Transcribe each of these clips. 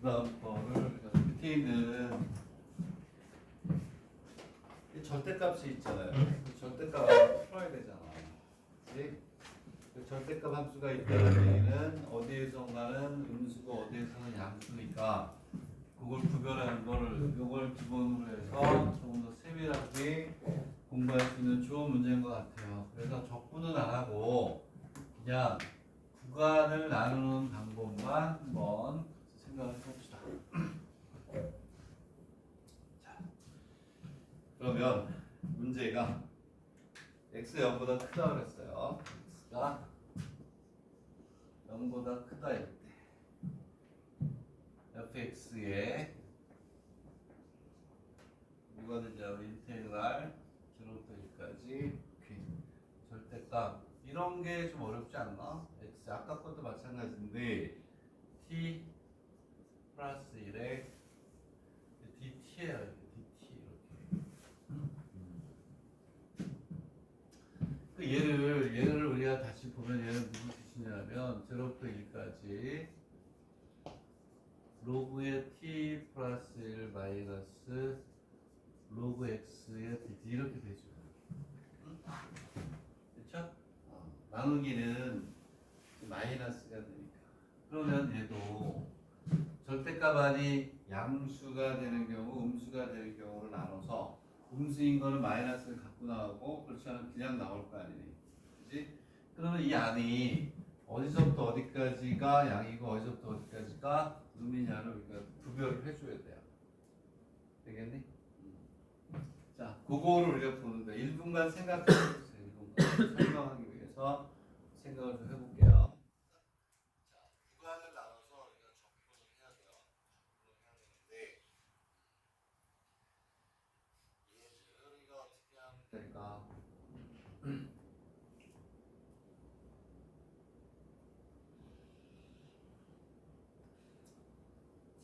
그다음 거를 밑에 있는 이 절대값이 있잖아요. 그 절대값을 풀어야 되잖아. 그치? 그 절대값 함수가 있다는 얘기는 어디에선가는 음수고 어디에서는 양수니까 그걸 구별하는 거를 이걸 기본으로 해서 조금 더 세밀하게 공부할 수 있는 좋은 문제인 것 같아요. 그래서 적분은 안 하고 그냥 구간을 나누는 방법만 한번 생각을 해봅시다. 자, 그러면 문제가 x 0보다 크다 그랬어요. x가 0보다 크다 할 때 fx의 뭐가 되냐면 인테그랄 0부터 1까지 절대값 이런 게 좀 어렵지 않나? x 아까 것도 마찬가지인데 t 플러스 1에 dt예요. dt 이렇게. 그 얘를 우리가 다시 보면 얘는 무슨 뜻이냐면 0부터 1까지 로그의 t 플러스 1 마이너스 로그 x의 dt 이렇게 되죠. 그렇죠? 나누기는 마이너스가 되니까. 그러면 얘도 절대값 아니 양수가 되는 경우, 음수가 되는 경우를 나눠서 음수인 거는 마이너스를 갖고 나오고 그렇지 않으면 그냥 나올 거 아니니. 그지? 그러면 이 안이 어디서부터 어디까지가 양이고 어디서부터 어디까지가 음이냐를 우리가 구별을 해줘야 돼요. 되겠니? 자, 그거를 우리가 보는데 1분간 생각해 보세요. 1분간 설명하기 위해서 생각을 좀 해볼게요. 자, 구간을 나눠서 우리가 적분을 해야 돼요. 적분을 해야 되는데 얘를 우리가 어떻게 하면 될까?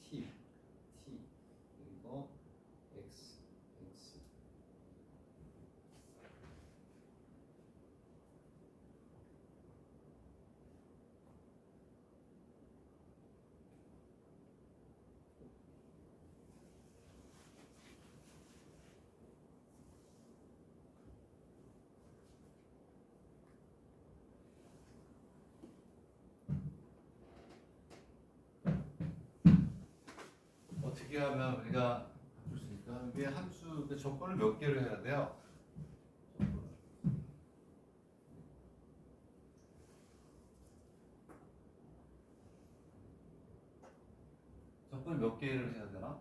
t 그리고 x 어떻게 하면 우리가 바꿀 수 있을까? 이게 함수 그 조건을 몇 개를 해야 돼요? 조건을 몇 개를 해야 되나?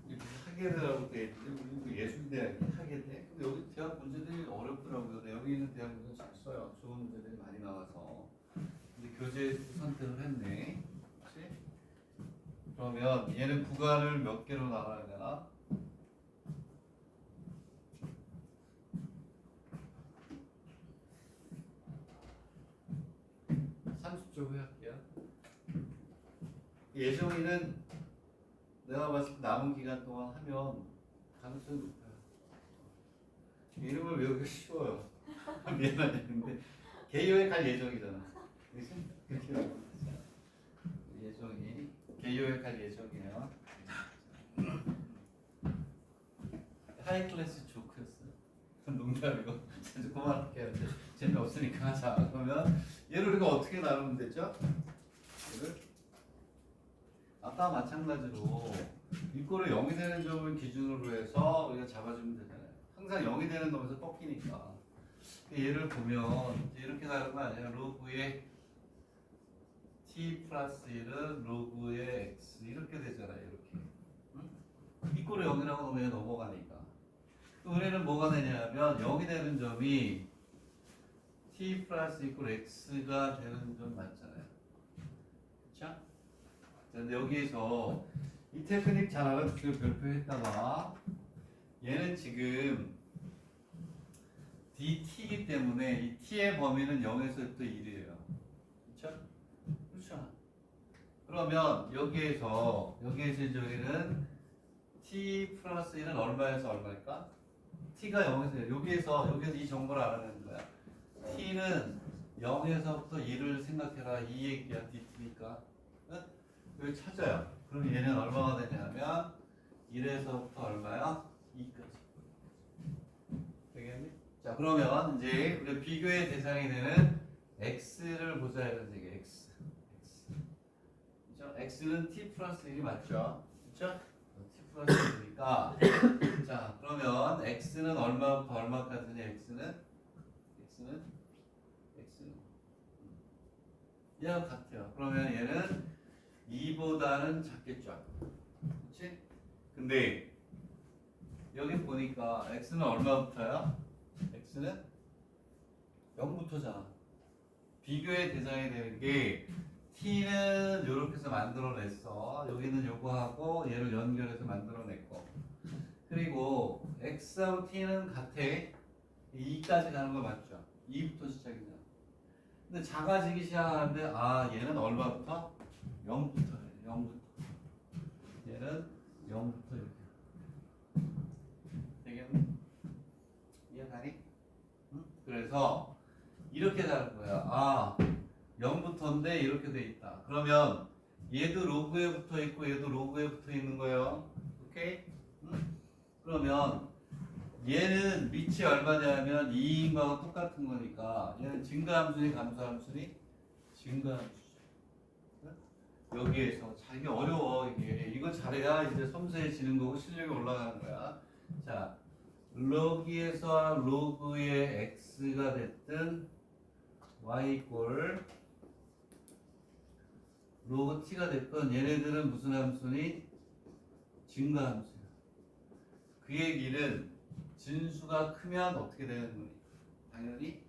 이게 하계대라고 돼 있는데 우리 예술대학이 하계대. 근데 여기 대학 문제들이 어렵더라고요. 근데 여기 있는 대학 문제 잘 써요. 좋은 문제들이 많이 나와서. 근데 교재 선택을 했네. 그렇지? 그러면 얘는 구간을 몇 개로 나눠야 되나? 30초 후에 할게요. 예정이는 내가 봤을 때 남은 기간 동안 하면 가능성이 높아요. 이름을 외우기 쉬워요. 미안하네. 근데 개요에 갈 예정이잖아. 그치? 그렇게 외우면 되잖아. 예정이 개요에 갈 예정이에요. 하이 클래스 조크였어요. 농담이고 진짜 그만할게요. 재미없으니까 하자. 그러면 얘를 우리가 어떻게 나누면 되죠? 얘를 아까 마찬가지로 일꼴을 0이 되는 점을 기준으로 해서 우리가 잡아주면 되잖아요. 항상 0이 되는 놈에서 꺾이니까. 얘를 보면 이렇게 나오는 거 아니에요? 로그의 t 플러스 1은 로그의 x 이렇게 되잖아요. 이렇게. 응? 이꼴을 0이라고 놓으면 넘어가니까. 우리는 뭐가 되냐면 0이 되는 점이 t 플러스 이꼴 x가 되는 점 맞잖아요. 그렇죠? 근데 여기에서 이 테크닉 잘 알아두시고 별표했다가 얘는 지금 dt이기 때문에 이 t의 범위는 0에서 또 1이에요. 그렇죠? 그렇죠. 그러면 여기에서 저기는 t 플러스 1은 얼마에서 얼마일까? t가 0에서 1. 여기에서 이 정보를 알아내는 거야. t는 0에서부터 1을 생각해라. 이 얘기야 dt니까. 여기 찾아요. 그럼 얘는 얼마가 되냐면 1에서부터 얼마야? 2까지. 되겠니? 자, 그러면 이제 우리 비교의 대상이 되는 x를 보자 이런 얘기. x. 그죠? x는 t 플러스 1이 맞죠? 그죠? t 플러스 1이니까 자, 그러면 x는 얼마부터 얼마까지냐? x는 얘와 같아요. 그러면 얘는 2보다는 작겠죠. 그렇지? 근데 여기 보니까 x는 얼마부터야? x는 0부터잖아. 비교의 대상이 되는 게 t는 이렇게 해서 만들어냈어. 여기는 요거 하고 얘를 연결해서 만들어냈고. 그리고 x하고 t는 같아. 2까지 가는 거 맞죠? 2부터 시작이잖아. 근데 작아지기 시작하는데 얘는 얼마부터? 0부터 해. 0부터. 얘는 0부터 이렇게. 되겠니? 이해가니? 응? 그래서 이렇게 다른 거야. 0부터인데 이렇게 돼 있다. 그러면 얘도 로그에 붙어 있고 얘도 로그에 붙어 있는 거예요. 오케이? 응? 그러면 얘는 밑이 얼마냐면 2인 거하고 똑같은 거니까 얘는 증가함수니 감소함수니? 증가함수죠. 여기에서 자기 어려워 이게. 이거 잘해야 이제 섬세해지는 거고 실력이 올라가는 거야. 자, 로그에서 로그의 x가 됐든 y 꼴 로그 t가 됐건 얘네들은 무슨 함수니? 증가함수야. 그 얘기는 진수가 크면 어떻게 되는 거니? 당연히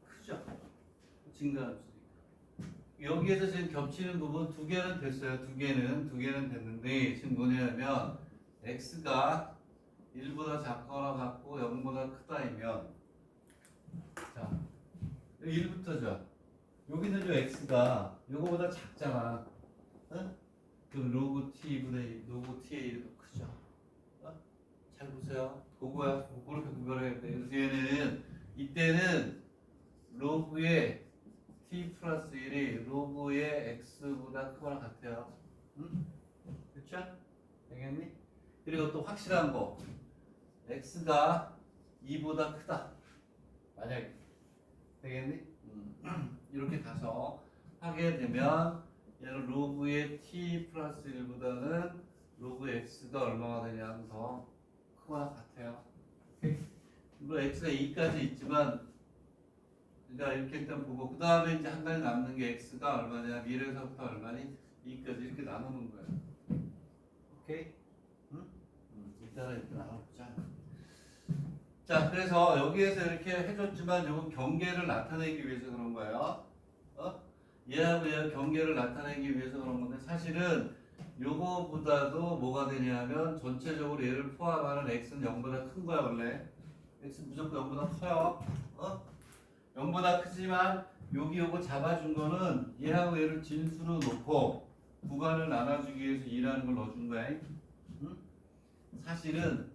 크죠. 증가함수니까. 여기에서 지금 겹치는 부분 두 개는 됐어요. 두 개는 됐는데 지금 뭐냐면 x가 1보다 작거나 같고 0보다 크다이면 자, 여기 1부터죠. 여기는 요 x가 요거보다 작잖아. 어? 그럼 로그 t분의 로그 t의 1이 더 크죠. 어? 잘 보세요. 그거야. 그렇게 구별해야 돼. 그래서 얘는 이때는 로그의 t 플러스 1이 로그의 x보다 크거나 같아요. 응? 그쵸? 되겠니? 그리고 또 확실한 거 x가 2보다 크다. 만약에 되겠니? 이렇게 가서 하게 되면 얘는 로그의 t 플러스 1보다는 로그 x가 얼마가 되냐 더 크거나 같아요. 물론 x가 2까지 있지만 그러니까 이렇게 일단 보고 그 다음에 이제 한 가지 남는 게 x가 얼마냐 1에서부터 얼마니 2까지 이렇게 나누는 거예요. 오케이? 응? 일단은 이렇게 나눠보자. 자, 그래서 여기에서 이렇게 해줬지만 이건 경계를 나타내기 위해서 그런 거예요. 얘하고 얘 경계를 나타내기 위해서 그런 건데 사실은 요거보다도 뭐가 되냐면 전체적으로 얘를 포함하는 x는 0보다 큰 거야 원래. x는 무조건 0보다 커요. 0보다 크지만 여기 요거 잡아준 거는 얘하고 얘를 진수로 놓고 구간을 나눠주기 위해서 2라는 걸 넣어준 거야. 응? 사실은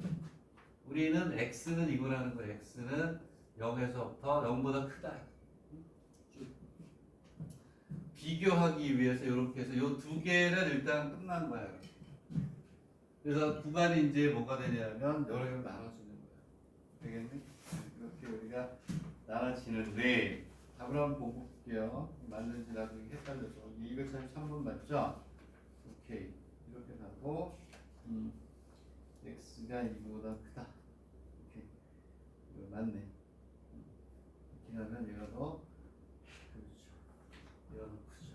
우리는 x는 이거라는 거야. x는 0에서부터 0보다 크다. 비교하기 위해서 이렇게 해서 이 두 개는 일단 끝난 거야. 그래서 구간이 이제 뭐가 되냐면 여러 개로 나눠지는 거야. 되겠니? 이렇게 우리가 나눠지는데 답을 한번 보고 볼게요. 맞는지 나도 헷갈려서 243번 맞죠? 오케이. 이렇게 가고 x가 2보다 크다. 오케이. 이거 맞네. 이렇게 하면 얘가 더 그렇죠. 얘가 더 크죠.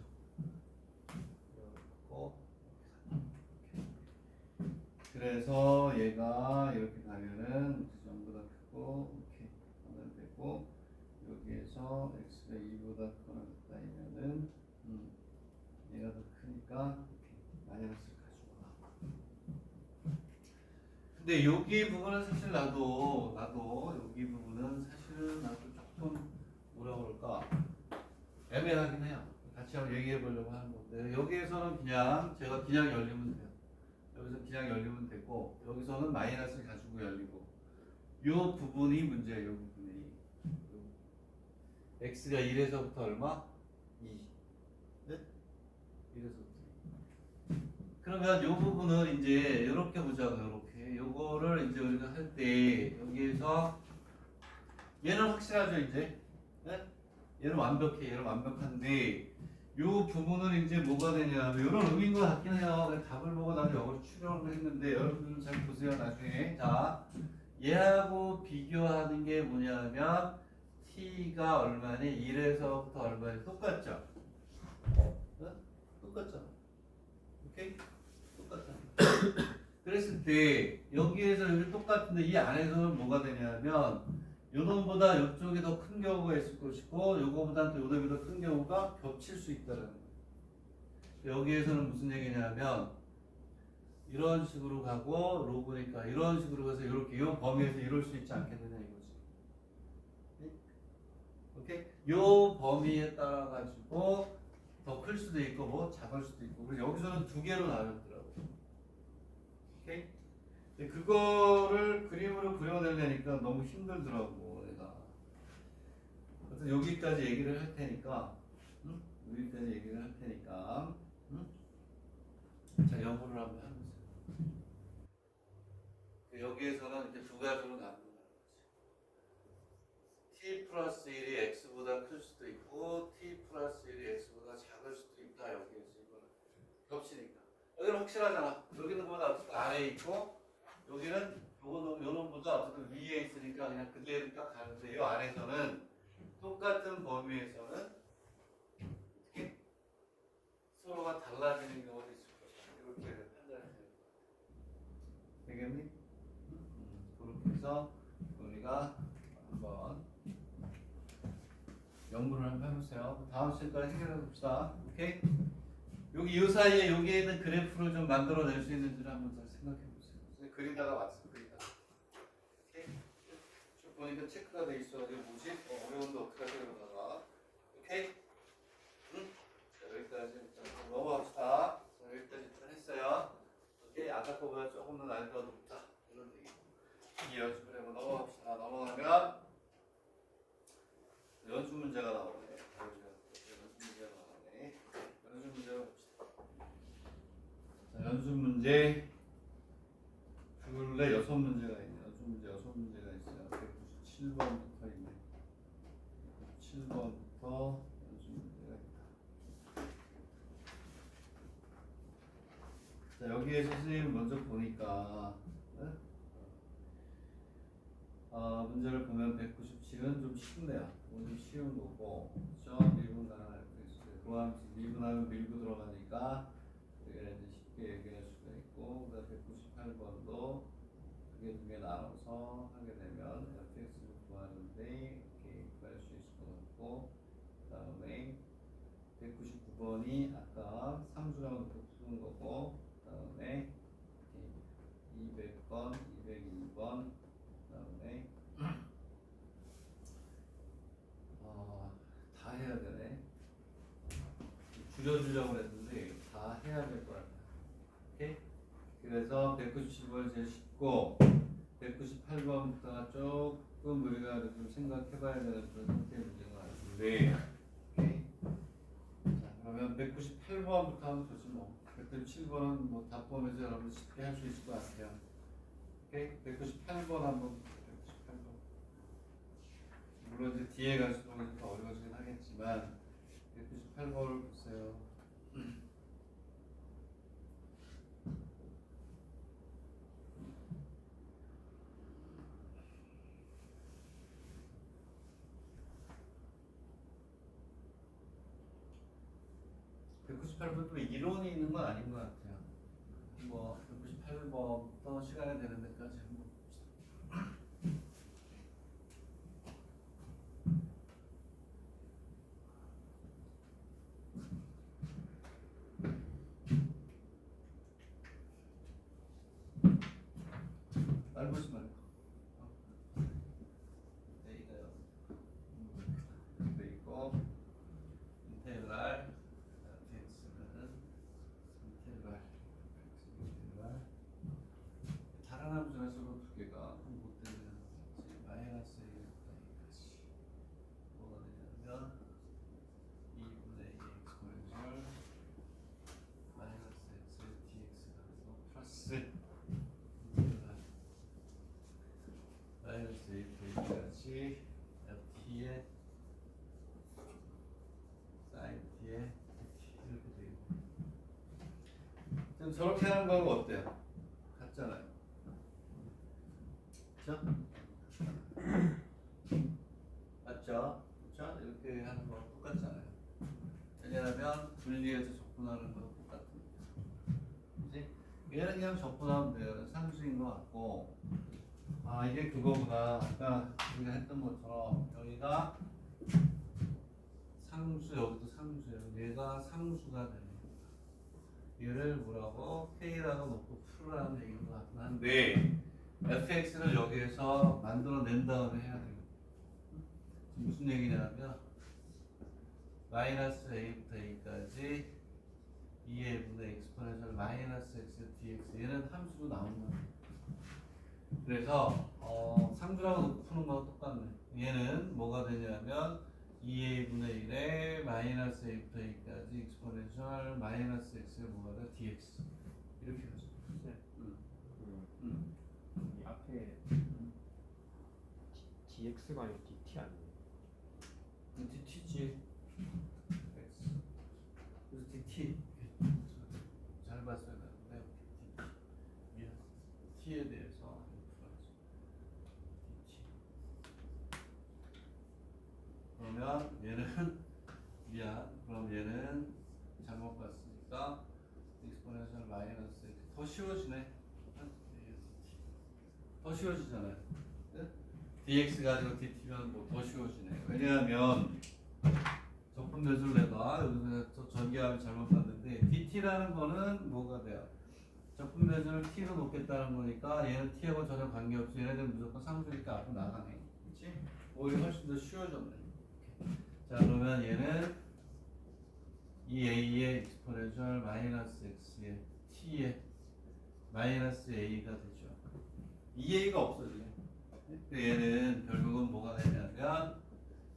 그래서 얘가 이렇게 가면은 전보다 크고 이렇게 하면 되고 여기에서 x가 2보다 크거나 같다면은 얘가 더 크니까 이렇게 마이너스를 가지고 와. 근데 여기 부분은 사실 나도 여기 부분은 사실은 나도 조금 뭐라 그럴까 애매하긴 해요. 같이 한번 얘기해 보려고 하는 건데 여기에서는 그냥 제가 그냥 열리면 돼요. 여기서 그냥 열리면 되고 여기서는 마이너스를 가지고 열리고 요 부분이 문제예요. 요 부분이 x가 1에서부터 얼마? 2 네? 1에서부터 그러면 이 부분은 이제 이렇게 보자고. 이렇게 요거를 이제 우리가 할 때 여기에서 얘는 확실하죠 이제. 네? 얘는 완벽해. 얘는 완벽한데 요 부분은 이제 뭐가 되냐면 이런 의미인 것 같긴 해요. 그냥 답을 보고 나서 이걸 추론을 했는데 여러분들은 잘 보세요 나중에. 자, 얘하고 비교하는 게 뭐냐면 t가 얼마니? 1에서부터 얼마니? 똑같죠? 어? 똑같잖아. 오케이? 똑같잖아. 그랬을 때 여기에서 여기 똑같은데 이 안에서는 뭐가 되냐면 요놈보다 이쪽이 더 큰 경우가 있을 것이고 요거보다 또 요놈이 더 큰 경우가 겹칠 수 있다는 거예요. 여기에서는 무슨 얘기냐면 이런 식으로 가고 로그니까 이런 식으로 가서 이렇게 이 범위에서 이룰 수 있지 않겠느냐 이거지. 오케이? 요 범위에 따라 가지고 더 클 수도 있고 뭐 작을 수도 있고 그래서 여기서는 두 개로 나눴더라고. 오케이? 근데 그거를 그림으로 그려내려니까 너무 힘들더라고 내가. 그래서 여기까지 얘기를 할 테니까, 응? 여기까지 얘기를 할 테니까, 응? 자 영어를 한번 해보세요. 여기에서는 이렇게 두 가지로 나눈다는 거지. t 플러스 1이 x보다 클 수도 있고 t 플러스 1이 x보다 작을 수도 있다. 여기에서 이거는 겹치니까. 여기는 확실하잖아. 여기는 보다 어쨌든 아래에 있고 여기는 요 놈보다 어쨌든 위에 있으니까 그냥 그대로 딱 가는데 이 안에서는 똑같은 범위에서는 어떻게 서로가 달라지는 경우도 있을 것이다. 이렇게 판단해야 되겠니? 그렇게 해서 우리가 한번 연구를 한번 해보세요. 다음 시간까지 해결해 봅시다. 오케이? 여기 이 사이에 여기에 있는 그래프를 좀 만들어낼 수 있는지를 한번 잘 생각해 보세요. 그리다가 왔어. 그리다가. 오케이? 쭉 보니까 체크가 돼 있어가지고 뭐지? 어려운데 어떻게 하지? 그러다가. 오케이? 응? 자, 여기까지 일단 넘어갑시다. 자, 여기까지 일단 했어요. 오케이? 아까 거보다 조금 더 난이도가 높다. 이런 얘기. 이 연습을 해보고 넘어갑시다. 넘어가면 연습 문제가 나오네. 연습 문제가 나오네. 연습 문제가 봅시다. 자, 연습 문제 둘레 6문제가 있네. 연습 문제 6문제가 있어요. 197번부터 있네. 7번부터 연습 문제가 있다. 자, 여기에서 선생님 먼저 보니까 문제를 보면 197은 좀 쉽네요. 오늘 쉬운 거고, 그렇죠? 미분하는 알고 있어요. 그러면 미분하면 밀고 들어가니까 우리가 이제 쉽게 얘기할 수가 있고, 그다음 198번도 그게 두 개 나눠서 하게 되면 fx를 구하는데 이렇게 구할 수 있을 것 같고, 그다음에 199번이 아까 상수랑 푸는 거고, 그다음에 200번, 202번, 그다음에 다 해야 되네. 줄여주려고 했는데 다 해야 될 것 같아요. 오케이? 그래서 197번 제일 쉽고 198번부터가 조금 우리가 좀 생각해봐야 되는 그런 상태의 문제가 같은데. 오케이? 자, 그러면 198번부터 하면 되지 뭐. 197번은 뭐 답보면서 여러분 쉽게 할 수 있을 것 같아요. 오케이? 198번 한번. 198번. 물론 이제 뒤에 갈수록 더 어려워지긴 하겠지만 198번을 보세요. 198번도 이론이 있는 건 아닌 것 같아요. 뭐 198번부터 시간이 되는 데까지 한번 봅시다. 말 보지 말고. A가요. 있고 인테그랄 dx는 인테그랄 다른 함수 중에서도 하는 거하고 어때요? 같잖아요. 그렇죠? 맞죠? 그렇죠? 이렇게 하는 거 똑같잖아요. 왜냐하면 분리해서 접근하는 거 똑같으니까. 그치? 얘는 그냥 접근하면 돼요. 상수인 것 같고, 아 이게 그거구나. 아까 우리가 했던 것처럼 여기가 상수, 여기도 상수예요. 얘가 상수가 되는 거다. 얘를 뭐라고 K라고 놓고 풀으라는 얘기인 것 같긴 한데 fx를 여기에서 만들어낸 다음에 해야 돼요. 무슨 얘기냐면 마이너스 a부터 a까지 2a분의 exponential 마이너스 x dx 얘는 함수로 나온다. 그래서 상수라고 놓고 푸는 거랑 똑같네. 얘는 뭐가 되냐면 2a분의 1에 마이너스 a부터 a까지 exponential 마이너스 x가 뭐가 돼? dx 이렇게 하죠. 네. 이 앞에 dx가 아니고 dt 아니에요? dt지. 그래서 dt 잘 봤어야 되는데 미안. t에 대해서 풀어야지. dt. 그러면 얘는 미안. 그럼 얘는 잘못 봤으니까 exponential 마이너스 x 더 쉬워지네. 더 쉬워지잖아요. 네? dx 가지고 dt면 뭐 더 쉬워지네. 왜냐하면 적분 배수를 내가 여기서 전개하면 잘못 봤는데 dt라는 거는 뭐가 돼요? 적분 배수를 t로 놓겠다는 거니까 얘는 t하고 전혀 관계없이 얘네들 무조건 상수니까 앞으로 나가네. 그렇지? 오히려 훨씬 더 쉬워졌네. 자 그러면 얘는 이 a의 exponential 마이너스 x의 t의 마이너스 a가 되죠. 이 a가 없어지네. 얘는 결국은 뭐가 되냐면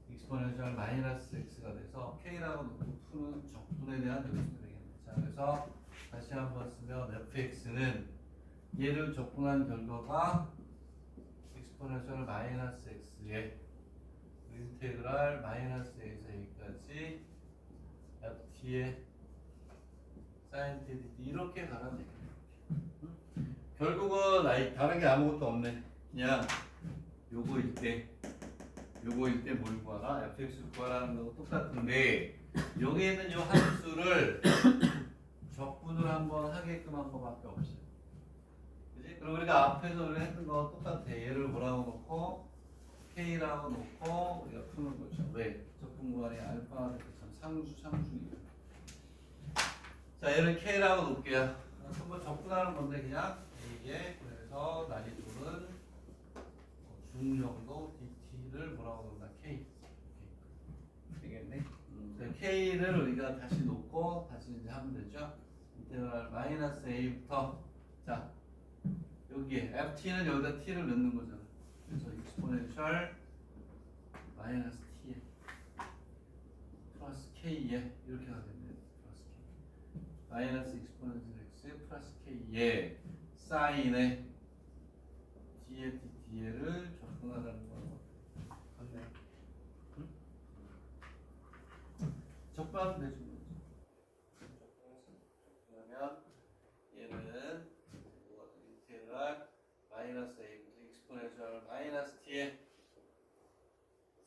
exponential 마이너스 x가 돼서 k라고 놓고 푸는 적분에 대한 연습이 되겠네. 자 그래서 다시 한번 쓰면 fx는 얘를 적분한 결과가 exponential 마이너스 x의 인테그랄 마이너스 a에서 a까지 ft의 sin t dt 이렇게 가면 되겠네. 결국은 다른 게 아무것도 없네. 그냥 요거일 때 뭘 구하라? fx 구하라는 거하고 똑같은데 여기에 있는 요 함수를 적분을 한번 하게끔 한 거밖에 없어요. 그지? 그럼 우리가 앞에서 우리가 했던 거와 똑같아. 얘를 뭐라고 놓고 k라고 놓고 우리가 푸는 거죠. 왜? 적분 구하니 알파가 됐잖아. 상수니까. 자 얘를 k라고 놓을게요. 한번 적분하는 건데 그냥 이게 그래서 난이도는 중정도 dt를 뭐라고 놓는다? k. 되겠네. k를 우리가 다시 놓고 다시 이제 하면 되죠. 인테그랄 마이너스 a부터 자 여기에 ft는 여기다 t를 넣는 거잖아. 그래서 exponential 마이너스 t에 플러스 k에 이렇게 하겠네. 플러스 k 마이너스 exponential x 플러스 k에 사인에 d에 dt를 적분하라는 거 같네. 응? 적분하면 되지. 그러면 얘는 인테그랄 마이너스 a부터 exponential 마이너스 t에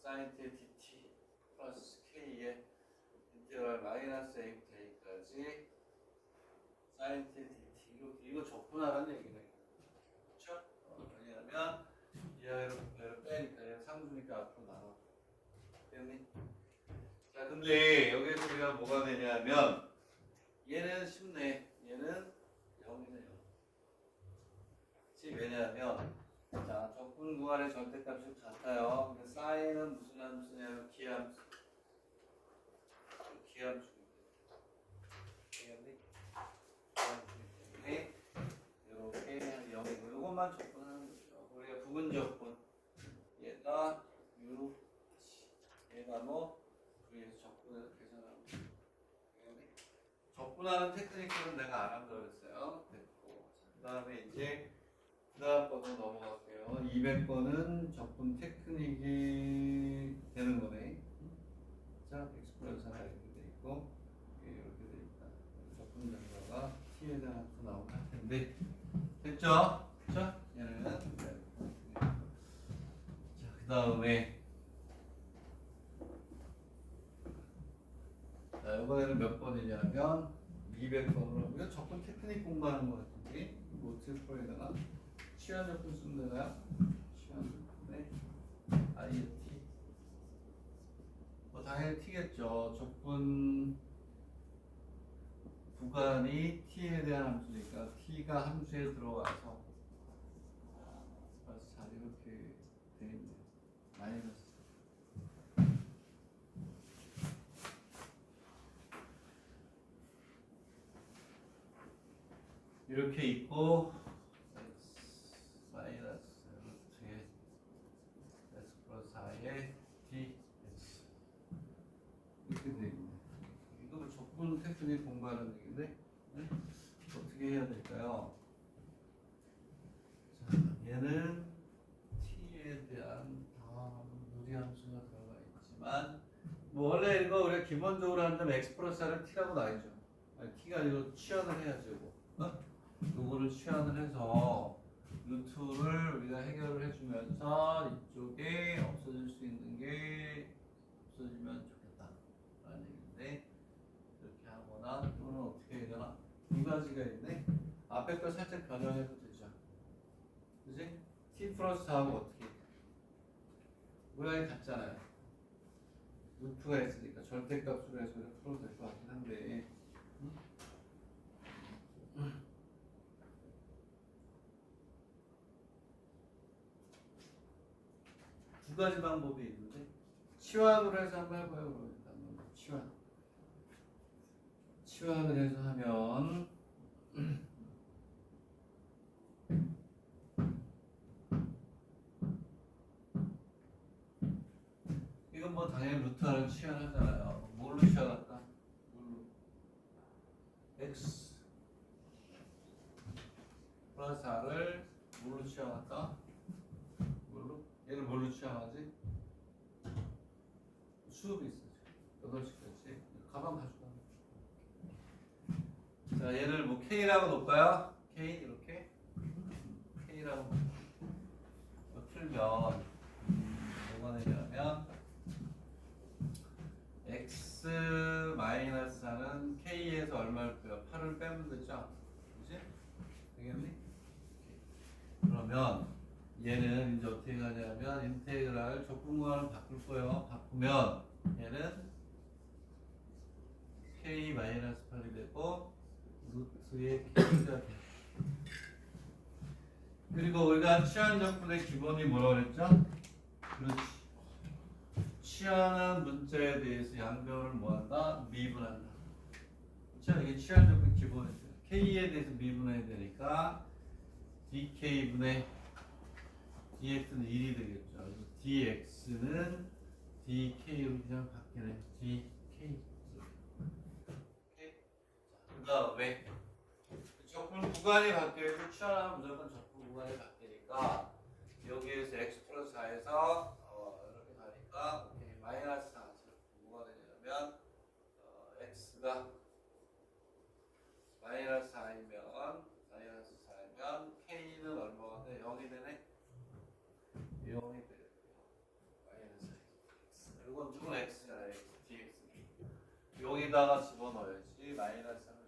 sin t dt 플러스 k에 인테그랄 마이너스 a부터 a까지 sin t dt 이거 적분하라는 얘기네. 그렇죠? 왜냐하면 이 아이로 배를 빼니까 얘 상수니까 앞으로 나와. 때문에 자 근데 여기서 우리가 뭐가 되냐면 얘는 쉽네. 얘는 0이네요. 그치? 왜냐하면 자 적분 구간의 절대값이 같아요. 근데 사인은 무슨 함수냐면 기함수. 기함수입니다. 되겠니? 기함수이기 때문에 이렇게 0이고 이것만 적분하는 거죠. 우리가 부분 적분 얘가 U 얘가 뭐 V에서 적분해서 계산하는 거죠. 적분하는 테크닉은 내가 안 한다고 그랬어요. 됐고 그 다음에 이제 그 다음 번으로 넘어갈게요. 200번은 적분 테크닉이 되는 거네. 자, 엑스프레션이 이렇게 돼 있고 이렇게 돼 있다. 적분 결과가 t에 대한 또 나온다. 됐죠? 그쵸? 얘는 자, 그 다음에 자, 이번에는 몇 번이냐면 200번으로 하고요. 적분 테크닉 공부하는 거 같은데 뭐 어떻게 풀어야 되나? 치환 적분 쓰면 되나요? 치환 적분에 INT 뭐 당연히 T겠죠. 적분 구간이 T에 대한 함수니까 T가 함수에 들어가서 잘 이렇게 돼 있네요. 마이너스 이렇게 있고 x 마이너스 루트에 x 플러스 4에 dx 이렇게 돼 있네. 이거 뭐 적분 테크닉 공부하는 얘기인데 네? 어떻게 해야 될까요? 자, 얘는 t에 대한 무리함수가 들어가 있지만 뭐 원래 이거 우리가 기본적으로 한다면 x 플러스 r을 t라고 나뉘죠. 아니, t가 아니고 치환을 해야지 이거. 어? 요거를 치환을 해서 루트를 우리가 해결을 해주면서 이쪽에 없어질 수 있는 게 없어지면 좋겠다 라는 얘기인데 이렇게 하거나 또는 어떻게 해야 되나 두 가지가 있네. 앞에 걸 살짝 변형해도 되죠. 그지? t 플러스 4하고 어떻게 모양이 같잖아요. 루트가 있으니까 절대값으로 해서 풀어도 될 것 같긴 한데 두 가지 방법이 있는데 치환으로 해서 한번 해봐요. 그러니까 치환을 해서 하면 이건 뭐 당연히 루트를 치환하잖아요. 뭘로 치환할까? 뭘로? x 플러스 r을 뭘로 치환할까? 뭘로? 얘를 뭘로 치환하지? 수업이 있어. 8시까지. 가방 가져가. 자, 얘를 뭐 K라고 놓을까요? K 이렇게 K라고 풀면 뭐가 되냐면 X 마이너스 4는 K에서 얼마를 빼요? 8을 빼면 되죠? 그치? 되겠니? 그러면 얘는 이제 어떻게 가냐면 인테그랄 적분구간을 바꿀 거예요. 바꾸면 얘는 K 마이너스 8이 되고 루트의 K가 돼. 그리고 우리가 치환 적분의 기본이 뭐라고 그랬죠? 그렇지. 치환한 문자에 대해서 양변을 뭐한다? 미분한다. 그렇죠? 이게 치환 적분 기본이죠. K에 대해서 미분해야 되니까 dK분의 dx는 1이 되겠죠. 그래서 dx는 dk로 그냥 바뀌네. dk. 그 다음에 적분 구간이 바뀌어서 치환하면 무조건 적분 구간이 바뀌니까 여기에서 x 플러스 4에서 이렇게 가니까 오케이, 마이너스 4. 뭐가 되냐면 x가 마이너스 4이면 k는 얼마가 돼? 0이 되네? 0이 돼. 마이너스 x. 이건 누군 x잖아요. x, dx. 여기다가 집어넣어야지. 마이너스 3을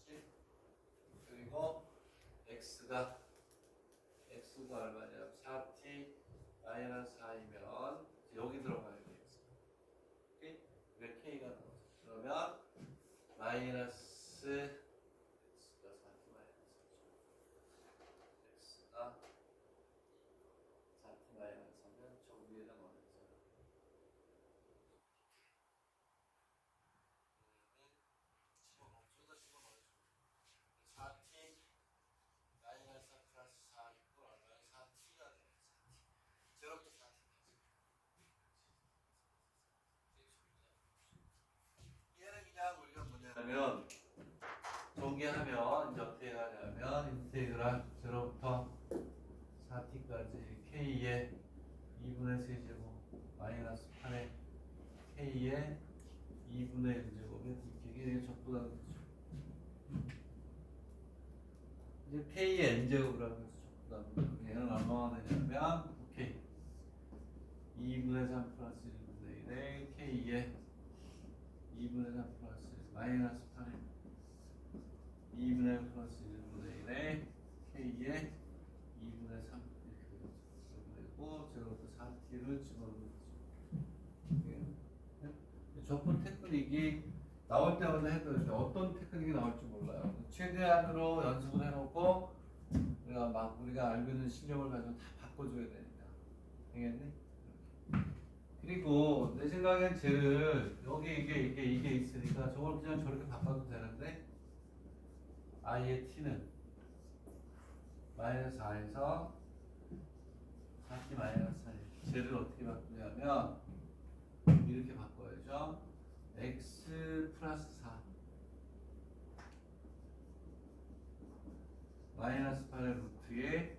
그렇지? 그리고 x가 얼마냐? 4t 마이너스 4이면 여기 들어가야 돼. 오케이? 왜 k가 나오죠? 그러면 마이너스 x가 4t 마이너스 x가 4t 마이너스 하면 저 위에다 넣어야 되잖아. 4t 마이너스 4 플러스 4 이거 얼마야? 4t가 돼. 4t. 제로부터 4t까지. 얘는 그냥 우리가 뭐냐면 전개하면 이제 어떻게 하냐면 인테그랄 제로부터 4t까지 k의 2분의 세제곱 마이너스 8의 k의 2분의 1제곱에 dk가 적분하는 거죠. 이제 K의 n제곱이라고 해서 적다. 얘는 얼마나 되냐면 오케이 2분의 3 플러스 1분의 1에 K에 2분의 3 플러스 1 마이너스 8에 2분의 1 플러스 1분의 1에 K에 2분의 3 이렇게 되고 제로부터 4T를 집어넣는 거죠. 적분 테크닉이 나올 때마다 해도 되는데 어떤 테크닉이 나올지 몰라요. 최대한으로 연습을 해놓고 우리가 알고 있는 신념을 가지고 다 바꿔줘야 되니까. 되겠니? 그리고 내 생각엔 쟤를 여기 이게 있으니까 저걸 그냥 저렇게 바꿔도 되는데 i의 t는 마이너스 4에서 4t 마이너스 4 쟤를 어떻게 바꾸냐면 이렇게 바꿔야죠. x 플러스 4 마이너스 8의 루트에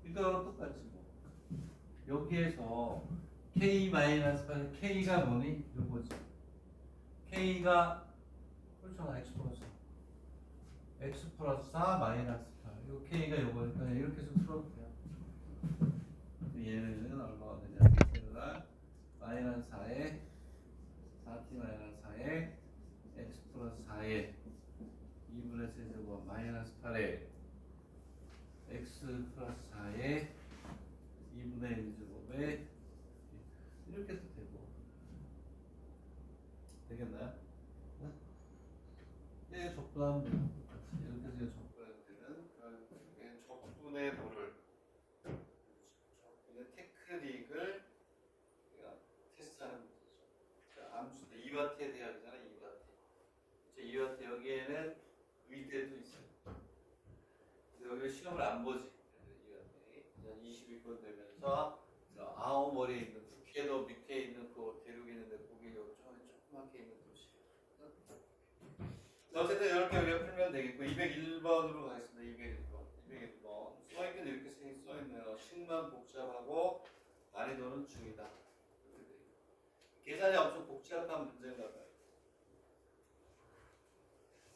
이거 똑같지 뭐. 여기에서 k 마이너스 8 k가 뭐니? 이거지. k가 그렇죠. x 플러스 4 마이너스 8 이거 k가 이거니까 이렇게 해서 풀어도 돼요. 얘는 얼마가 되냐면 마이너스 4에 4t 마이너스 4에 x 플러스 4에 2분의 세제곱 마이너스 8에 x 플러스 4에 2분의 1제곱에 이렇게 해도 되고 되겠나요? 네? 적분하면 돼요. 이렇게 해서 적분해도 되는 결국엔 적분의 뭐를 적분의 테크닉을 우리가 테스트하는 거죠. 암수도 2와트에 대야 되잖아. 2와트. 2와트 여기에는 의대도 있어요. 여기 시험을 안 보지. 22번 되면서 아오머리에 있는 북해도 밑에 있는 그 대륙에 있는데 거기 여기 조그맣게 있는 도시. 어쨌든 이렇게 우리가 풀면 되겠고 201번으로 가겠습니다. 201번. 써있긴 이렇게 써있네요. 식만 복잡하고 난이도는 중이다. 계산이 엄청 복잡한 문제인가 봐요.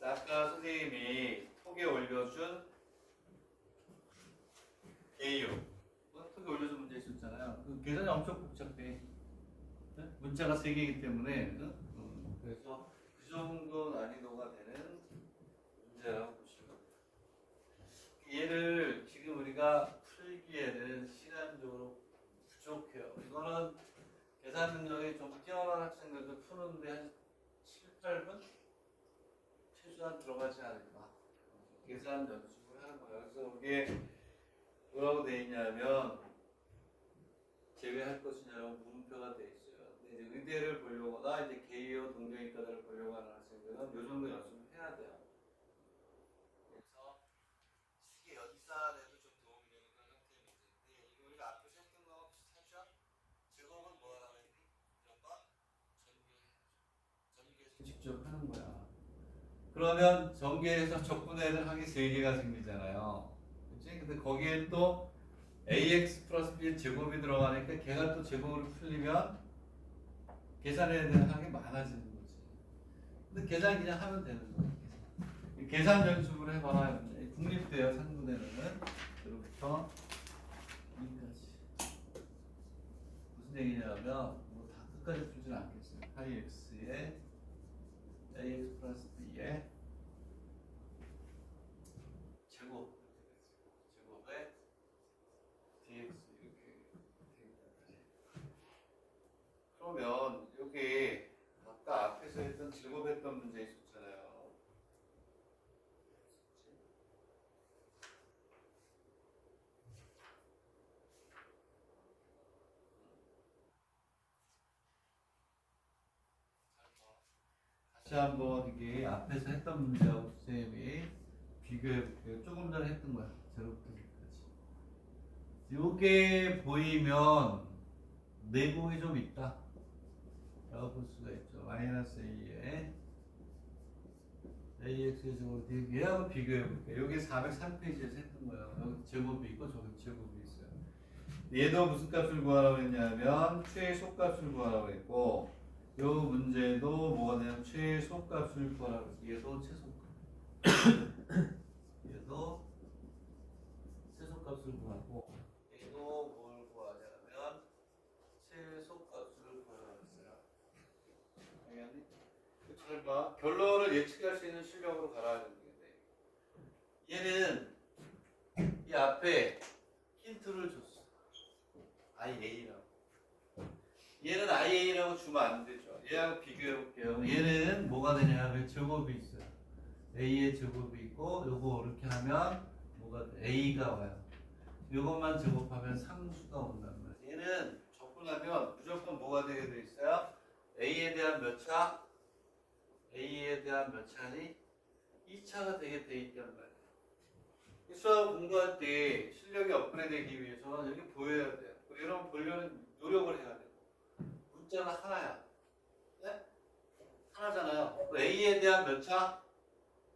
아까 선생님이 톡에 올려준 A요. 톡에 올려준 문제 있었잖아요. 그 계산이 엄청 복잡해. 네? 문자가 3개이기 때문에 그래서 그 정도 난이도가 되는 문제라고 보시면 돼요. 얘를 지금 우리가 풀기에는 시간적으로 부족해요. 이거는 계산 능력이 좀 뛰어난 학생들도 푸는데 한 7, 8분? 최소한 들어가지 않을까. 계산 연습을 하는 거예요. 그래서 이게 뭐라고 돼 있냐면 제외할 것이냐라고 물음표가 돼 있어요. 근데 이제 의대를 보려거나 이제 개요 동경이과를 보려고 하는 학생들은 이 정도 연습을 해야 돼요. 그래서 시계 연산에도 좀 도움이 되는 그런 형태의 문제인데 이거 우리가 앞에서 했던 거하고 비슷하죠? 제곱은 뭐 하라고 했니? 이런 건 전개해서 직접 하는 거야. 그러면 전개해서 적분해를 하기 3개가 생기잖아요. 그치? 근데 거기에 또 ax 플러스 b 제곱이 들어가니까 걔가 또 제곱으로 풀리면 계산해야 되는 하는 게 많아지는 거지. 근데 계산 그냥 하면 되는 거야. 계산 연습을 해봐라. 국립대요 상부대는 여기부터 여기까지. 무슨 얘기냐면 뭐 다 끝까지 풀진 않겠어요. 파이 x에 ax 플러스 b에 제곱에 dx 이렇게 그러면 여기 아까 앞에서 했던 제곱했던 문제 있었잖아요. 다시 한번 이게 앞에서 했던 문제하고 선생님이 비교해볼게요. 조금 전에 했던 거야. 제로부터 여기까지. 요게 보이면 내공이 좀 있다 라고 볼 수가 있죠. 마이너스 a에 ax의 제곱 얘하고 비교해볼게요. 요게 403페이지에서 했던 거예요. 여기 제곱이 있고 저기 제곱이 있어요. 얘도 무슨 값을 구하라고 했냐면 최소값을 구하라고 했고 요 문제도 뭐가 되냐면 최소값을 구하라고 했어요. 얘도 최소값 얘도 얘도 최소값을 구하고 얘도 뭘 구하냐면 최소값을 구하라고 했어요. 알겠니? 잘 봐. 결론을 예측할 수 있는 실력으로 갈아야 되는 게 얘는 이 앞에 힌트를 줬어. IA라고. 얘는 IA라고 주면 안 되죠. 얘하고 비교해 볼게요. 얘는 뭐가 되냐면 제곱이 있어요. A의 제곱이 있고 요거 이렇게 하면 뭐가 돼? A가 와요. 요것만 제곱하면 상수가 온단 말이에요. 얘는 접근하면 무조건 뭐가 되게 돼 있어요? A에 대한 몇 차? A에 대한 몇 차니? 2차가 되게 돼 있단 말이에요. 수학 공부할 때 실력이 업그레이드되기 위해서는 여기 보여야 돼요. 이런 보려는 노력을 해야 돼요. 문자는 하나야. 네? 하나잖아요. A에 대한 몇 차?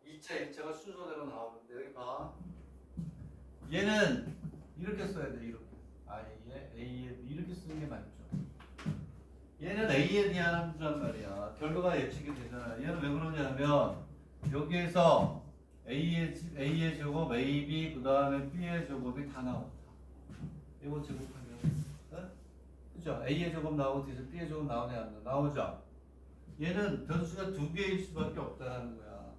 2차, 1차가 순서대로 나오는데 여기 봐. 얘는 이렇게 써야 돼. 이렇게. A에 이렇게 쓰는 게 맞죠. 얘는 A에 대한 함수란 말이야. 결과가 예측이 되잖아. 얘는 왜 그러냐면 여기에서 A의 제곱, AB, 그 다음에 B의 제곱이 다 나온다. 이거 제곱하면, 네? 그죠? A의 제곱 나오고 뒤에서 B의 제곱 나오네, 안 나오죠? 얘는 변수가 두 개일 수밖에 없다는 거야.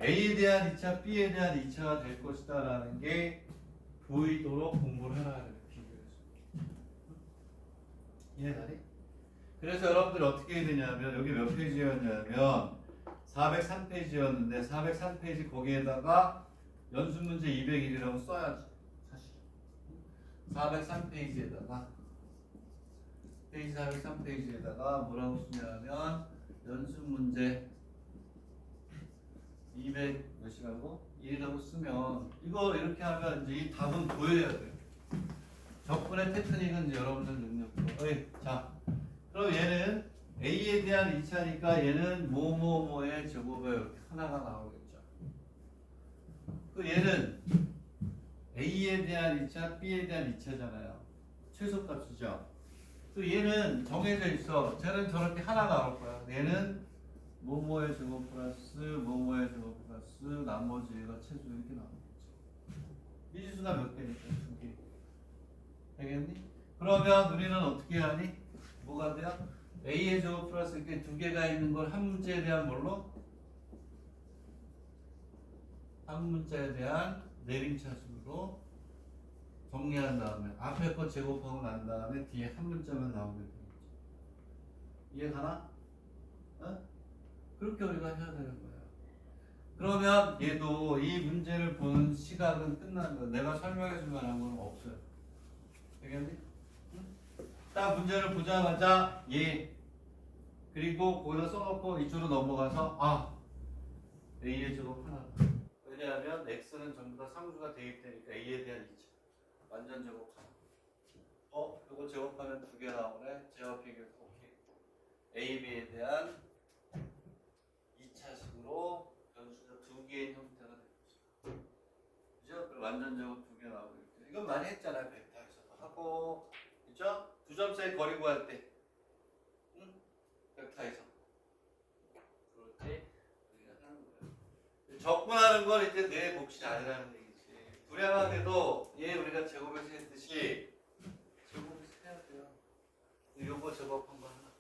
A에 대한 2차, B에 대한 2차가 될 것이다 라는 게 보이도록 공부를 해놔야 돼. 비교해서. 이해가니? 그래서 여러분들 어떻게 해야 되냐면 여기 몇 페이지였냐면 403페이지였는데 403페이지 거기에다가 연습문제 201이라고 써야지. 사실 403페이지에다가 페이지 403페이지에다가 뭐라고 쓰냐면 연습문제 200 몇이라고? 1이라고 쓰면 이거 이렇게 하면 이제 이 답은 보여야 돼요. 적분의 테크닉은 이제 여러분들 능력으로. 자, 그럼 얘는 A에 대한 2차니까 얘는 뭐뭐뭐의 제곱에 이렇게 하나가 나오겠죠. 그 얘는 A에 대한 2차, B에 대한 2차잖아요. 최소값이죠. 또 얘는 정해져 있어. 쟤는 저렇게 하나 나올 거야. 얘는 뭐뭐의 제곱 플러스 뭐뭐의 제곱 플러스 나머지 얘가 최소 이렇게 나오겠죠. 미지수가 몇 개니까? 2개. 되겠니? 그러면 우리는 어떻게 하니? 뭐가 돼요? A의 제곱 플러스 이렇게 두 개가 있는 걸 한 문제에 대한 뭘로? 한 문자에 대한 내림차순으로 정리한 다음에 앞에 거 제곱하고 난 다음에 뒤에 한 문자만 나오게 되겠죠. 이해가나? 어? 그렇게 우리가 해야 되는 거예요. 그러면 얘도 이 문제를 보는 시각은 끝난 거야. 내가 설명해 줄 만한 건 없어요. 되겠니? 응? 딱 문제를 보자마자 얘 그리고 거기다 써놓고 이쪽으로 넘어가서 A의 제곱 하나. 왜냐하면 X는 전부 다 상수가 대입되니까 A에 대한 2차. 완전 제곱 하나. 이거 제곱하면 두 개 나오네. 제곱 비교해서 오케이. A, B에 대한 2차식으로 변수가 두 개인 형태가 되죠. 그죠? 그리고 완전 제곱 두 개 나오겠죠. 이건 많이 했잖아요. 벡터에서도 하고. 그죠? 두 점 사이 거리 구할 때. 응? 벡터에서. 그럴 때 우리가 하는 거예요. 적분하는 건 이제 내 몫이 아니라는 얘기지. 불행하게도 얘 우리가 제곱에서 했듯이 제곱에서 해야 돼요. 요거 제곱한 거 하나.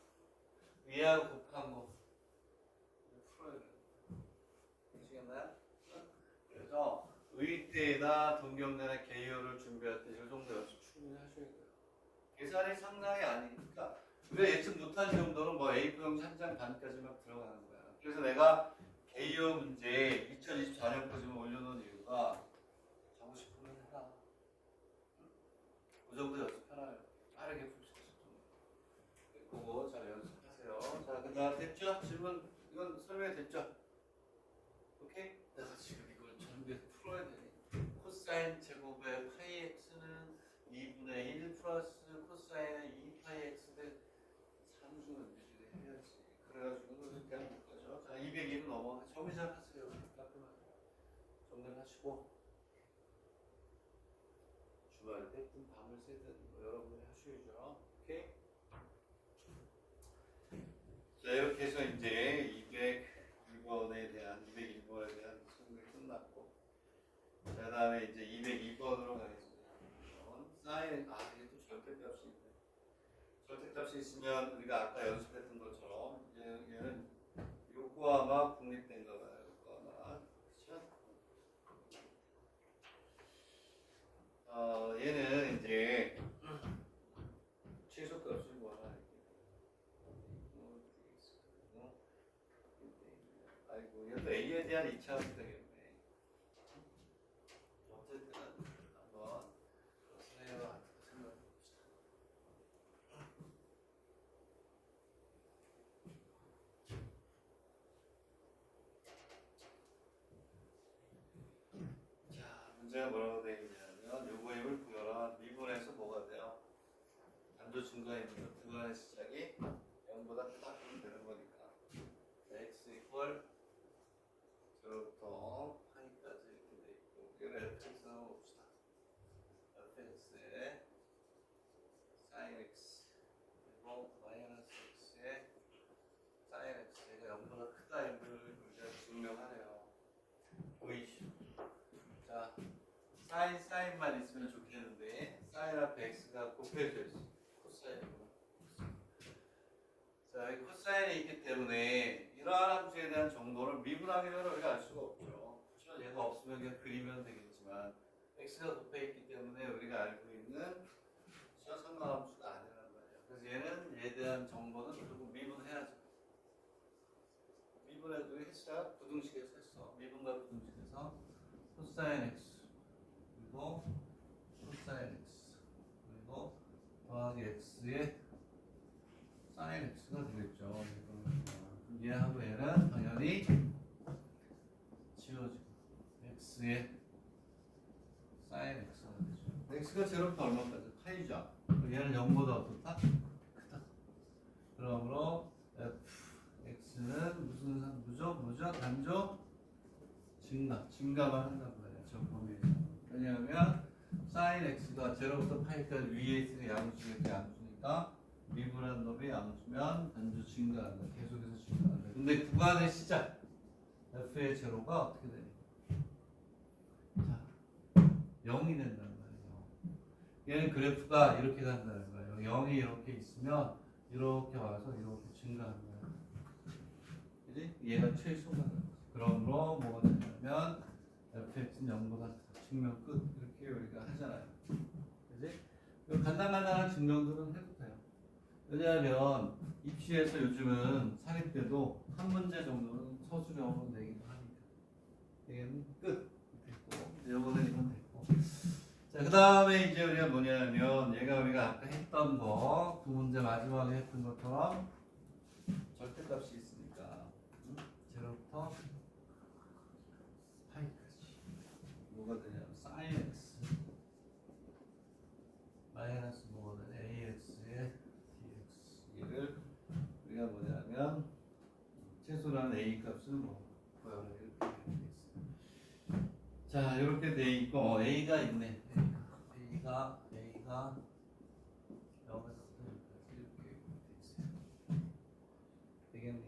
위하고 곱한 거. 풀어야 돼요. 아시겠나요? 그래서 의대나 동경대나 개요를 준비할 때 이 정도 연습 충분히 하셔야 돼요. 계산이 상당히 아니니까 우리가 예측 못한 정도는 뭐 A4용지 한 장 반까지만 들어가는 거야. 그래서 내가 개요 문제 2024년까지만 올려놓은 이유가 자고 싶으면 해라. 그 정도 연습해놔요. 빠르게 풀 수 있을 정도. 그거 잘 연습하세요. 자, 그 다음 됐죠? 질문 이건 설명이 됐죠? 오케이? 내가 지금 이걸 전부 풀어야 되니 코사인 제곱의 파이 x는 2분의 1 플러스 코사인의 2파이 x 대 상수는 유지를 해야지. 그래가지고 그렇게 하는 거죠. 자, 201은 넘어가. 정리 잘 하세요. 깔끔하게. 정리를 하시고 주말에 때든 밤을 새든 뭐 여러분이 하셔야죠. 오케이? 자, 이렇게 해서 이제 201번에 대한 설명이 끝났고 다음에 이제 202번으로 가겠습니다. 사인, 이게 또 절대값이 있네. 절대값이 있으면 우리가 아까 연습했던 것처럼 얘는 요거아마 국립된 거 봐요. 요거아마. 그렇죠? 얘는 이제 최소값이 뭐하나 아이고 얘도 A에 대한 2차원이 되겠네. 어쨌든 한번 선생님과 생각해 봅시다. 자, 문제가 뭐라고 되어 있냐면 요거 힘을 구해라. 미분에서 뭐가 돼요? 단조 증가했는데 구간의 시작이 0보다 크다 그러면 되는 거니까 x 이퀄 저부터 파이까지 이렇게 돼 있고 이걸 fx라고 봅시다. fx에 sin x 그리고 마이너스 x에 sin x가 0보다 크다인 걸 우리가 증명하래요. 보이시죠? 자, 사인만 있으면 좋겠는데 사인 앞에 x가 곱해져 있어. 코사인으로. 자, 여기 코사인이 있기 때문에 이러한 함수에 대한 정보를 미분하기는 우리가 알 수가 없죠. 그렇죠? 얘가 없으면 그냥 그리면 되겠지만 x가 곱해 있기 때문에 우리가 알고 있는 상관함수가 아니란 말이에요. 그래서 얘는 얘에 대한 정보는 결국 미분해야죠. 미분해도 했어요? 부등식에서 했어. 미분과 부등식에서 코사인 x 그리고 코사인 x 그리고 더하기 x의 sin x가 되겠죠. 얘하고 얘는 당연히 지워지고 x의 sin x가 되죠. x가 제로부터 얼마까지? 파이죠. 얘는 0보다 어떻다? 크다. 그러므로 fx는 무슨 상부죠? 뭐죠? 단조 증가만 한단 말이에요. 저 범위에서. 왜냐하면 sin x가 제로부터 파이까지 위에 있으니 양수니까 양수니까 미분한 놈이 양수면 단조 증가한다. 계속해서 증가한다. 근데 구간의 시작 f의 제로가 어떻게 되니? 자, 0이 된다는 말이에요. 얘는 그래프가 이렇게 간다는 거예요. 0이 이렇게 있으면 이렇게 와서 이렇게 증가한다. 그지? 얘가 최소가 그러므로 뭐가 되냐면 fx는 0보다 증명 끝 이렇게 우리가 하잖아요. 그지? 간단한 증명들은 해도 돼요. 왜냐하면 입시에서 요즘은 사립 때도 한 문제 정도는 서술형으로 내기도 하니까. 얘는 끝 됐고, 요거는 이건 됐고. 자, 그 다음에 이제 우리가 뭐냐면 우리가 아까 했던 거, 두 문제 마지막에 했던 것처럼 절대값이 있으니까 제로부터 파이까지 뭐가 되냐면 sin x 마이너스 뭐가 되냐 ax의 dx 얘를 우리가 뭐냐면 최소라는 a 값은 뭐 구하라 이렇게 돼 있어요. 자, 이렇게 돼 있고 a가 있네. a가 0에서부터 이렇게 돼 있어요. 되겠니?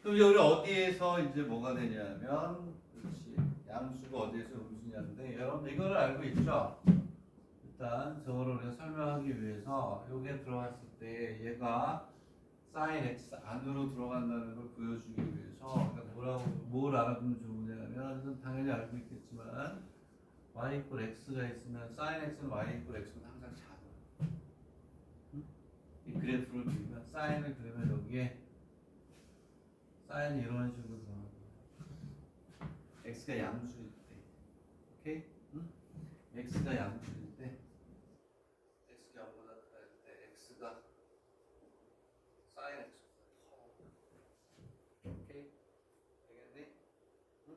그럼 우리 어디에서 이제 뭐가 되냐면 그렇지 양수가 어디에서 음수냐인데 여러분 이거를 알고 있죠? 일단 저거를 우리가 설명하기 위해서 여기에 들어갔을 때 얘가 sin x 안으로 들어간다는 걸 보여주기 위해서 그러니까 뭘 알아보면 좋으냐면 당연히 알고 있겠지만 y 이퀄 x가 있으면 sin x는 y 이퀄 x는 항상 작아요. 이 그래프를 그리면 sin을 그리면 여기에 사인이 이런 식으로 들어가는 거예요. x가 양수일 때, 오케이? 응? x가 양수일 때, x가 0보다 크다 때, x가 sin x보다 커. 오케이? 되겠니? 응?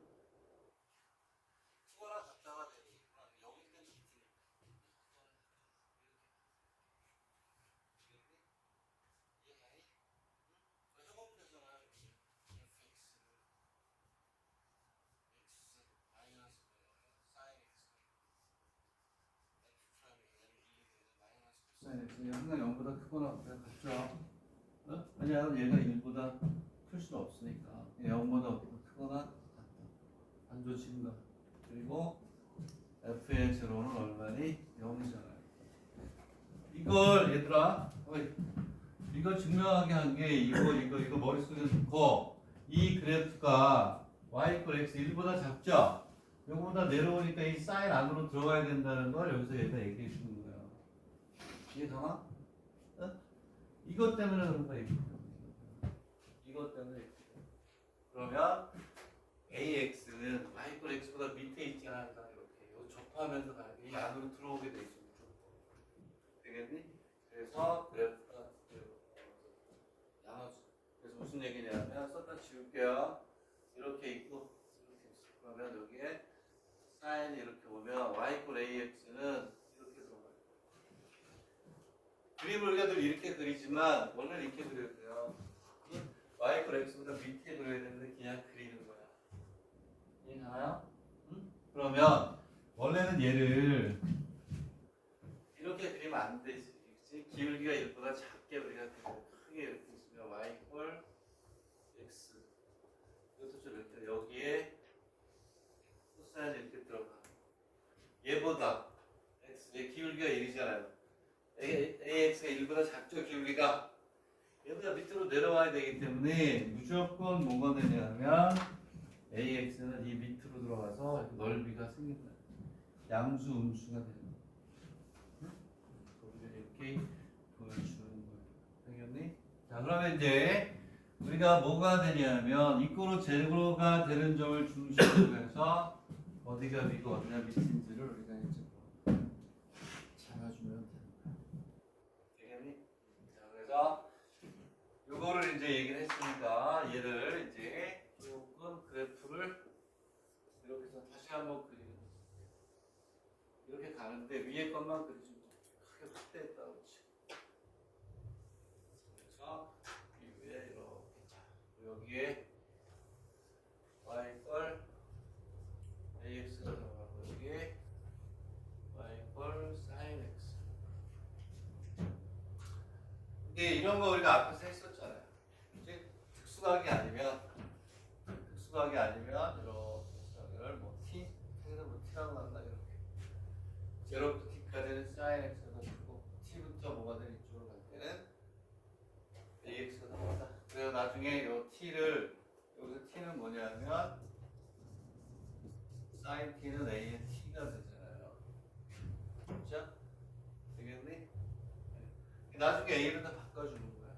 그거랑 같다가 되니까 여기까지 있으니까. 이해가니? 응? 해보면 되잖아. fx x 마이너스 sin x f 프라임이 얘를 1이 되는 마이너스 sin x가 항상 0보다 크거나 같죠? 어? 왜냐하면 얘가 1보다 클 수는 없으니까 0보다 크거나 같다. 반조 증가. 그리고 f의 제로는 얼마니? 0이잖아요. 이걸 얘들아, 이걸 증명하게 한 게 이거 머릿속에 넣고 이 그래프가 y 이퀄 x 1보다 작죠? 요거보다 내려오니까 이 사인 안으로 들어가야 된다는 걸 여기서 얘가 얘기해 주는 거예요. 이해가나? 어? 이것 때문에 그런 거야. 이것 때문에. 그러면 AX는 y 이퀄 x보다 밑에 있지 않아 이렇게 요 접하면서 가야 돼. 이 안으로 들어오게 돼 있어. 되겠니? 그래서 그래프가 양수. 그래서 무슨 얘기냐면 썼다 지울게요. 이렇게 있고 이렇게 있어. 그러면 여기에 사인이 이렇게 오면 y 이퀄 AX는 이렇게 들어가요. 그림을 우리가 늘 이렇게 그리지만 원래 이렇게 그려야 돼요. y 이퀄 x보다 밑에 그려야 되는데 그냥 그리는 거야. 이해가나요? 응? 그러면 원래는 얘를 이렇게 그리면 안 되지. 기울기가 1보다 작게 우리가 크게 이렇게 있으면 y 이퀄 x. 이것도 좀 이렇게 여기에 코사인이 이렇게 들어가. 얘보다 x의 기울기가 1이잖아요. ax가 1보다 작죠 기울기가. 얘보다 밑으로 내려와야 되기 때문에 무조건 뭐가 되냐면 ax는 이 밑으로 들어가서 넓이가 생긴다. 양수 음수가 되는 거야. 이렇게 보여주는 거예요. 알겠니? 자, 그러면 이제 우리가 뭐가 되냐면 이거로 제로가 되는 점을 중심으로 해서 어디가 위고 어디가 밑인지를 우리가 이제 잡아주면 되는 거야. 되겠니? 자, 그래서 요거를 이제 얘기를 했으니까 얘를 이제 조금 그래프를 이렇게 해서 다시 한번 그리는 거야. 이렇게 가는데 위에 것만 그리지 크게 확대했다 그렇지. 그래서 이 위에 이렇게 자 여기에 y 이퀄 ax가 들어가고 여기에 y 이퀄 sin x. 근데 이런 거 우리가 앞에서 했었잖아요. 이제 특수각이 아니면 이렇게 수학을 뭐 t 해서 뭐 t라고 한다 이렇게. 제로부터 t까지는 sin x가 되고 t부터 뭐가 되는 이쪽으로 갈 때는 ax가 나온다. 그래서 나중에 요 t를 여기서 t는 뭐냐면 sin t는 a의 t가 되잖아요. 그렇죠? 되겠니? 네. 나중에 a를 다 바꿔주는 거야.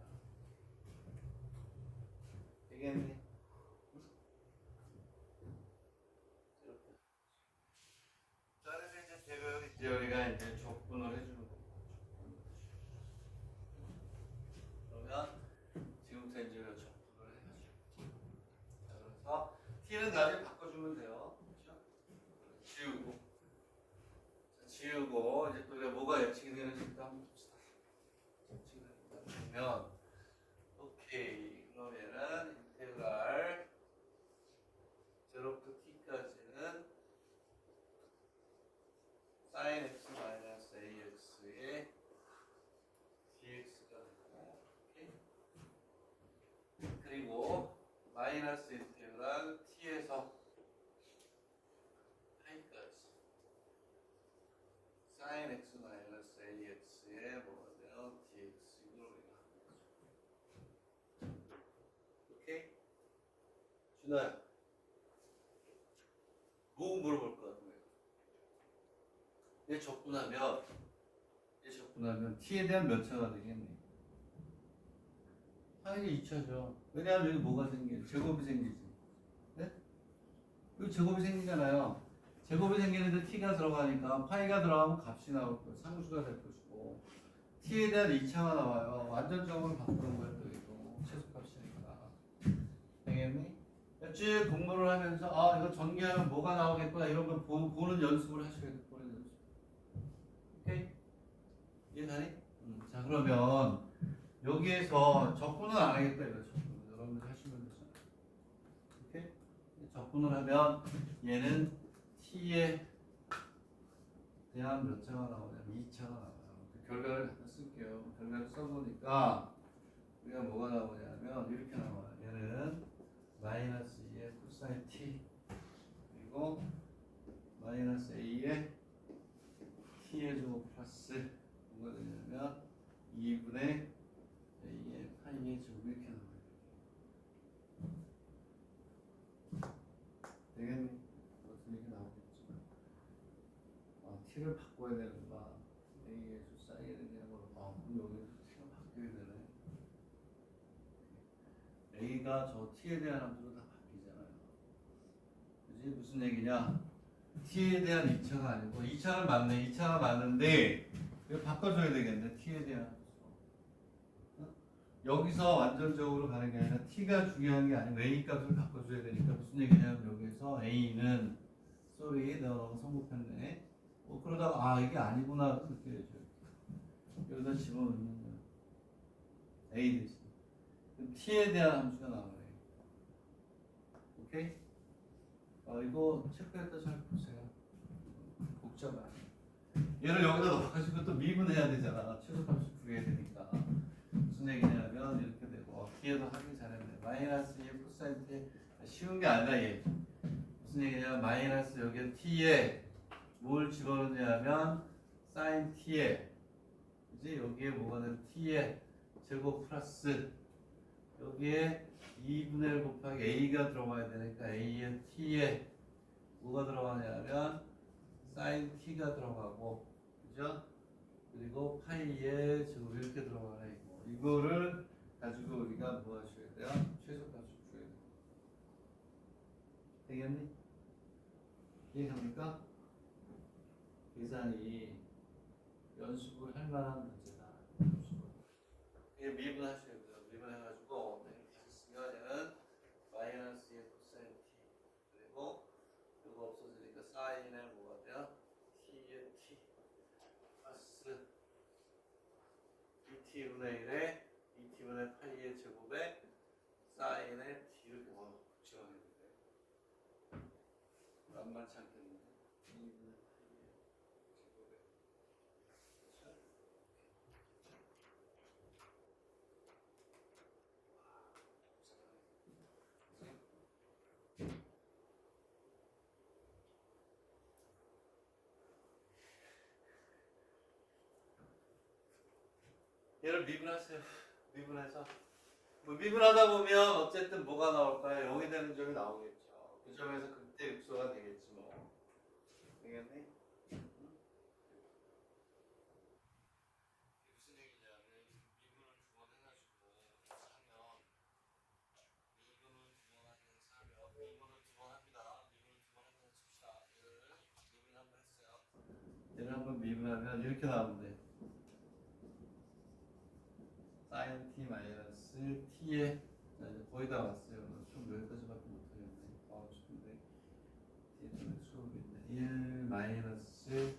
되겠니? 자, 그래서 이제 대를 이제 우리가 이제 적분을 해주는 거고. 그러면 지금부터 이제 적분을 해가지고. 자, 그래서 t는 나중에 바꿔주면 돼요. 그렇죠? 지우고. 자, 지우고 이제 또 우리가 뭐가 예측이 되는지 또 한번 봅시다. 예측이 되면 오케이. 그러면은 인테그랄 0부터 t까지는 sin x 마이너스 ax의 dx가 되고, 오케이? 그리고 마이너스 인테그랄 t에서 파이까지 sin x 마이너스 ax의 뭐가 돼요? dx 이걸 우리가 하는 거죠. 오케이? 준아야, 뭐 물어볼 것 같은 거예요? 얘 적분하면 t에 대한 몇 차가 되겠니? 파이가 2차죠. 왜냐하면 여기 뭐가 생겨요? 제곱이 생기지. 네? 여기 제곱이 생기잖아요. 제곱이 생기는데 t가 들어가니까 파이가 들어가면 값이 나올 거예요. 상수가 될 것이고 t에 대한 2차가 나와요. 완전적으로 바꾸는 거예요. 또 이거 최소값이니까. 되겠니? 쭉 공부를 하면서 아 이거 전개하면 뭐가 나오겠구나 이런 걸 보는 연습을 하셔야 돼요. 보는 연습. 오케이? 이해가니? 자 그러면 여기에서 적분은 안 하겠다 이거죠. 여러분들 하시면 되잖아요. 오케이? 적분을 하면 얘는 t에 대한 몇 차가 나오냐면 2차가 나와요. 결과를 갖다 쓸게요. 결과를 써보니까 우리가 뭐가 나오냐면 이렇게 나와요. 얘는 마이너스 2의 코사인 t 그리고 그리고 마이너스 a의 t의 제곱 플러스 뭐가 되냐면 2분의 a의 파이의 제곱 이렇게 나와요. 되겠니? 무슨 얘기 나오겠지만 t를 바꿔야 되는구나. a의 수 쌓이게 되는 걸 그럼 여기서 t가 바뀌어야 되네. a가 저 t에 대한 함수로 다 바뀌잖아요. 그지? 무슨 얘기냐? t에 대한 2차가 아니고 2차는 맞네. 2차가 맞는데 이거 바꿔줘야 되겠네. t에 대한 함수. 여기서 완전적으로 가는 게 아니라 t가 중요한 게 아니고 a 값을 바꿔줘야 되니까 무슨 얘기냐면 여기서 a는 내가 너무 성급했네. 그러다가 이게 아니구나 느껴져요. 여기다 집어넣는 거야. a 대신. 그럼 t에 대한 함수가 나오네. 오케이? 이거 체크했다 잘 보세요. 복잡해. 얘를 여기다 넣어가지고 또 미분해야 되잖아. 최소값을 구해야 되니까. 무슨 얘기냐면 이렇게 되고 뒤에도 하기 잘했네. 마이너스 2 코사인 t 쉬운 게 아니라 얘. 무슨 얘기냐면 마이너스 여기에 t에 뭘 집어넣냐면 사인 t에 그지? 여기에 뭐가 되면 t에 제곱 플러스 여기에 2분의 1 곱하기 a가 들어가야 되니까 a의 t에 뭐가 들어가냐면 사인 t가 들어가고 그죠? 그리고 파이에 제곱 이렇게 들어가네. 이거를 가지고 우리가 뭐 하셔야 돼요? 최소값을 구해야 돼요. 되겠니? 이해갑니까? 계산이 연습을 할 만한 문제다. 이게 미분하셔야 돼요. 미분해가지고 이렇게 했으면 얘는 마이너스 2 코사인 t 그리고 이거 없어지니까 사인의 뭐가 돼요? t의 t 플러스 2t분의 1에 2t분의 파이의 제곱에 사인의 t 이렇게 붙여야 되는데 만만치 않겠는데 2분의 파이의 제곱에 그렇죠? 얘를 미분하세요. 미분해서 뭐 미분하다 보면 어쨌든 뭐가 나올까요? 0이 되는 점이 나오겠죠. 그 점에서 그때 육소가 되겠지 뭐. 되겠니? 무슨 얘기냐면 미분을 두 번 해가지고 하면 미분을 두 번 하면 미분을 두 번 합니다. 미분을 두 번 해서 칩시다. 미분 한번 했어요. 얘를 한번 미분하면 이렇게 나오면 돼. 사인 t 마이너스 t에 거의 다 왔어요. 좀 여기까지밖에 못하겠네. 하고 싶은데 뒤에 좀 수업이 있네. 1 마이너스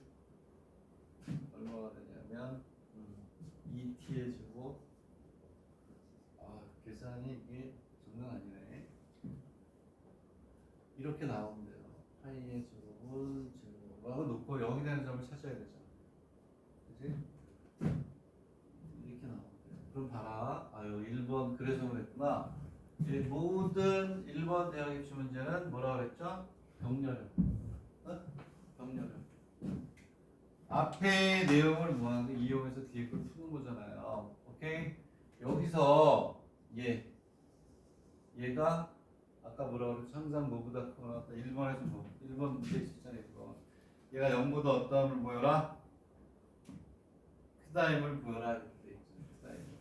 얼마가 되냐면 2t의 제곱. 계산이 이게 장난 아니네. 이렇게 나오면 돼요. 파이의 제곱은 제곱하고 놓고 0이 되는 점을 찾아야 되잖아. 그치? 이렇게 나오면 돼요. 그럼 봐라. 여기 1번 그래서 그랬구나. 이 모든 1번 대학 입시 문제는 뭐라 그랬죠? 병렬형. 병렬형. 앞에 내용을 뭐하는 이용해서 뒤에 걸 푸는 거잖아요. 오케이? 여기서 얘가 아까 뭐라 그랬죠? 항상 뭐보다 크거나 1번에서 뭐 1번 문제 있었잖아요. 이거. 얘가 0보다 어떠함을 보여라? 크다 힘을 보여라. 이렇게 돼 있죠. 크다 힘을.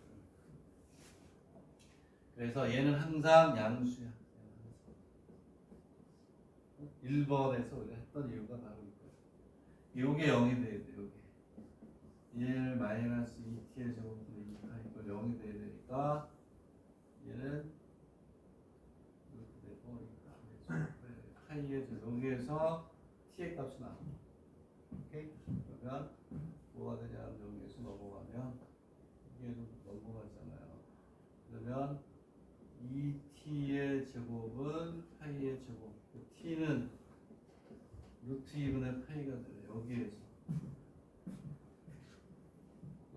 그래서 얘는 항상 양수야. 1번에서 우리가 했던 이유가 바로 이거예요. 요게 0이 돼야 돼. 요게 1 마이너스 2t의 제곱분의 2파이 이걸 0이 돼야 되니까 얘는 이렇게 되고 파이의 제곱 여기에서 t의 값이 나와. 오케이? 그러면 뭐가 되냐면 여기에서 넘어가면 여기에도 넘어가잖아요. 그러면 2t의 제곱은 파이의 제곱. t는 루트 2분의 파이가 돼요. 여기에서.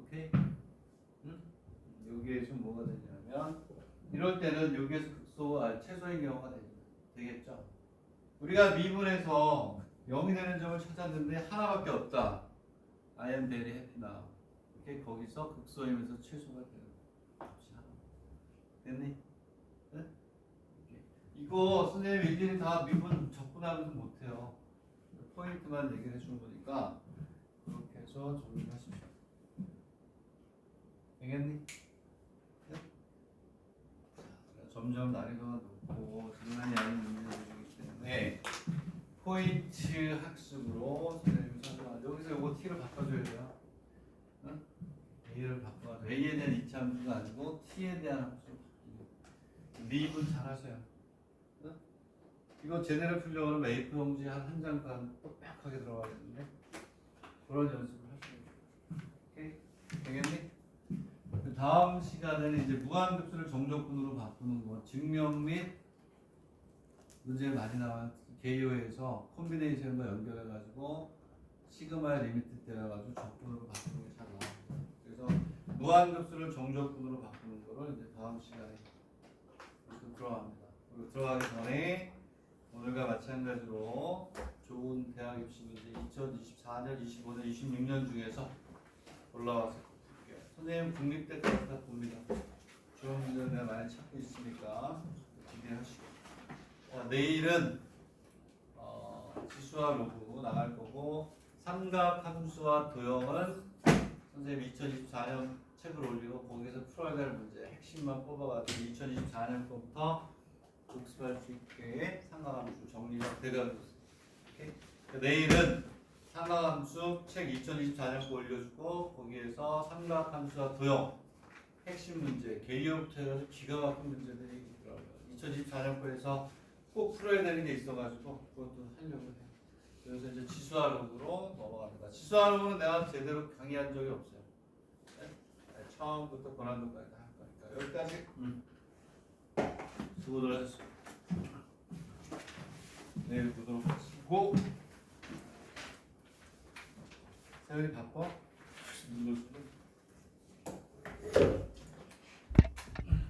오케이? 응? 여기에서 뭐가 되냐면 이럴 때는 여기에서 최소인 경우가 되겠죠. 우리가 미분에서 0이 되는 점을 찾았는데 하나밖에 없다. I am very happy now. 이렇게 거기서 극소이면서 최소가 되는 값이 하나. 됐니? 네? 이거 선생님 일일이 다 미분 접근하면서 못해요. 포인트만 얘기를 해준 거니까 그렇게 해서 정리하십시오. 되겠니? 네? 자, 점점 난이도가 높고 장난이 아닌 문제들이기 때문에 포인트 학습으로 선생님이 설명하죠. 여기서 요거 T를 바꿔줘야 돼요. 응? A를 바꿔줘. A에 대한 이차함수가 아니고 T에 대한 함수로 바뀌는. 미분 잘하세요. 응? 이거 제대로 풀려면 A4 용지 한 장간 똑똑하게 들어가겠는데 그런 연습을 하시면 돼요. 오케이? 되겠니? 그 다음 시간에는 이제 무한급수를 정적분으로 바꾸는 거, 증명 및 문제 많이 나와요. 개요에서 콤비네이션과 연결해가지고 시그마의 리미트 때려가지고 적분으로 바꾸는 게 잘 나와요. 그래서 무한급수를 정적분으로 바꾸는 거를 이제 다음 시간에 들어갑니다. 그리고 들어가기 전에 오늘과 마찬가지로 좋은 대학 입시 문제 2024년, 25년, 26년 중에서 올라와서 볼게요. 선생님 국립대까지 다 봅니다. 좋은 문제를 내가 많이 찾고 있으니까 기대하시고. 내일은 지수와 로그 나갈 거고 삼각함수와 도형은 선생님 2024년 책을 올리고 거기서 풀어야 될 문제 핵심만 뽑아가지고 2024년 거부터 복습할 수 있게 삼각함수 정리가 되어졌습니다. 내일은 삼각함수 책 2024년 거 올려주고 거기에서 삼각함수와 도형 핵심 문제 개요부터 해가지고 기가 막힌 문제들이 있더라고요. 2024년 거에서 꼭 풀어야 되는 게 있어가지고 그것도 하려고 해요. 그래서 이제 지수와 로그로 넘어갑니다. 지수와 로그는 내가 제대로 강의한 적이 없어요. 네? 처음부터 고난도까지 다 할 거니까 여기까지. 수고들 하셨습니다. 내일 보도록 하시고 세월이 바빠?